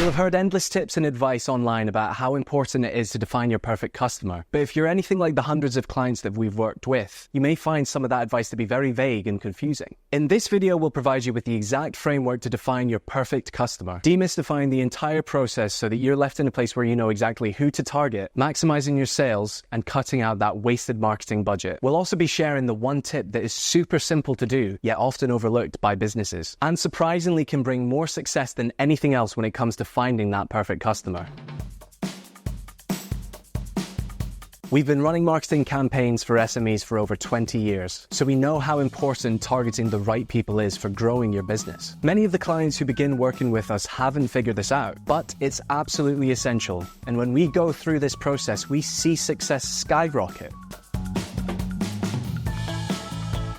You'll have heard endless tips and advice online about how important it is to define your perfect customer. But if you're anything like the hundreds of clients that we've worked with, you may find some of that advice to be very vague and confusing. In this video, we'll provide you with the exact framework to define your perfect customer, demystifying the entire process so that you're left in a place where you know exactly who to target, maximizing your sales, and cutting out that wasted marketing budget. We'll also be sharing the one tip that is super simple to do, yet often overlooked by businesses, and surprisingly can bring more success than anything else when it comes to finding that perfect customer. We've been running marketing campaigns for SMEs for over 20 years, so we know how important targeting the right people is for growing your business. Many of the clients who begin working with us haven't figured this out, but it's absolutely essential. And when we go through this process, we see success skyrocket.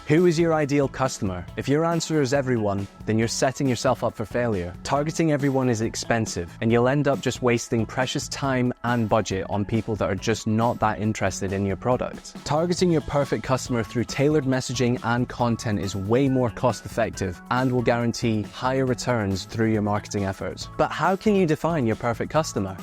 Who is your ideal customer? If your answer is everyone, then you're setting yourself up for failure. Targeting everyone is expensive, and you'll end up just wasting precious time and budget on people that are just not that interested in your product. Targeting your perfect customer through tailored messaging and content is way more cost effective and will guarantee higher returns through your marketing efforts. But how can you define your perfect customer?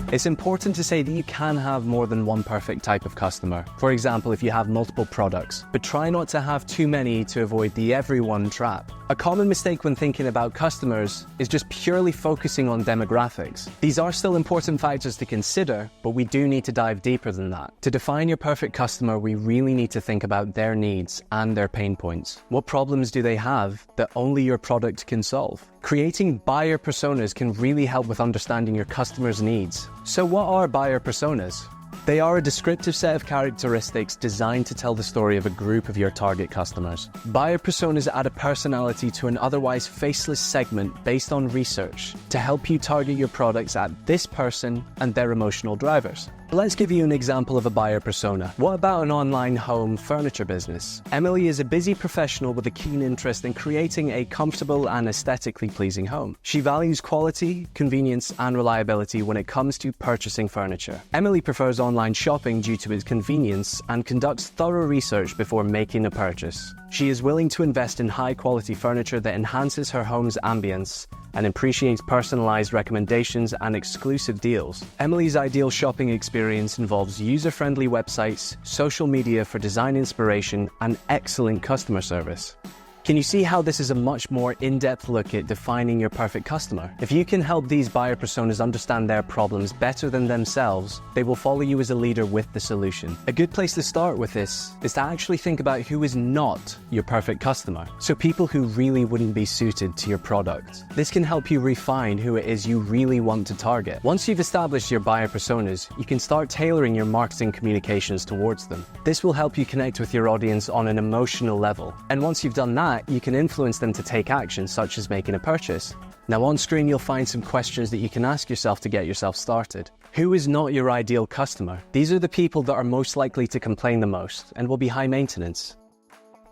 It's important to say that you can have more than one perfect type of customer. For example, if you have multiple products, but try not to have too many to avoid the everyone trap. A common mistake when thinking about customers is just purely focusing on demographics. These are still important factors to consider, but we do need to dive deeper than that. To define your perfect customer, we really need to think about their needs and their pain points. What problems do they have that only your product can solve? Creating buyer personas can really help with understanding your customers' needs. So what are buyer personas? They are a descriptive set of characteristics designed to tell the story of a group of your target customers. Buyer personas add a personality to an otherwise faceless segment based on research to help you target your products at this person and their emotional drivers. Let's give you an example of a buyer persona. What about an online home furniture business? Emily is a busy professional with a keen interest in creating a comfortable and aesthetically pleasing home. She values quality, convenience, and reliability when it comes to purchasing furniture. Emily prefers online shopping due to its convenience and conducts thorough research before making a purchase. She is willing to invest in high-quality furniture that enhances her home's ambience and appreciates personalized recommendations and exclusive deals. Emily's ideal shopping experience involves user-friendly websites, social media for design inspiration, and excellent customer service. Can you see how this is a much more in-depth look at defining your perfect customer? If you can help these buyer personas understand their problems better than themselves, they will follow you as a leader with the solution. A good place to start with this is to actually think about who is not your perfect customer. So people who really wouldn't be suited to your product. This can help you refine who it is you really want to target. Once you've established your buyer personas, you can start tailoring your marketing communications towards them. This will help you connect with your audience on an emotional level. And once you've done that, you can influence them to take action, such as making a purchase. Now on screen, you'll find some questions that you can ask yourself to get yourself started. Who is not your ideal customer? These are the people that are most likely to complain the most and will be high maintenance.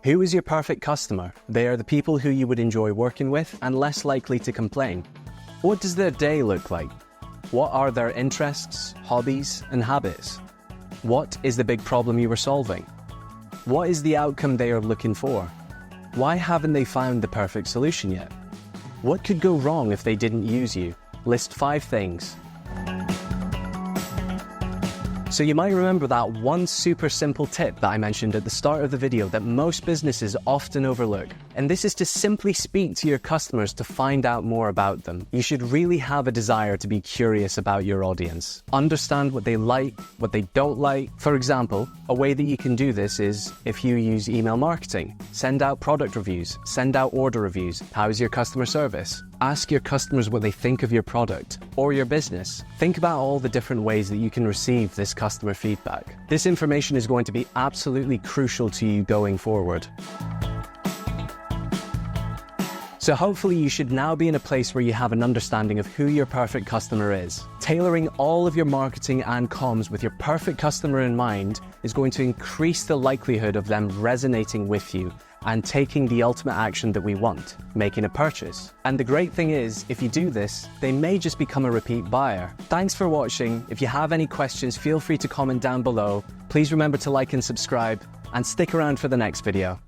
Who is your perfect customer? They are the people who you would enjoy working with and less likely to complain. What does their day look like? What are their interests, hobbies, and habits? What is the big problem you are solving? What is the outcome they are looking for? Why haven't they found the perfect solution yet? What could go wrong if they didn't use you? List 5 things. So you might remember that one super simple tip that I mentioned at the start of the video that most businesses often overlook. And this is to simply speak to your customers to find out more about them. You should really have a desire to be curious about your audience. Understand what they like, what they don't like. For example, a way that you can do this is if you use email marketing. Send out product reviews, send out order reviews. How is your customer service? Ask your customers what they think of your product or your business. Think about all the different ways that you can receive this customer feedback. This information is going to be absolutely crucial to you going forward. So hopefully you should now be in a place where you have an understanding of who your perfect customer is. Tailoring all of your marketing and comms with your perfect customer in mind is going to increase the likelihood of them resonating with you and taking the ultimate action that we want, making a purchase. And the great thing is, if you do this, they may just become a repeat buyer. Thanks for watching. If you have any questions, feel free to comment down below. Please remember to like and subscribe, and stick around for the next video.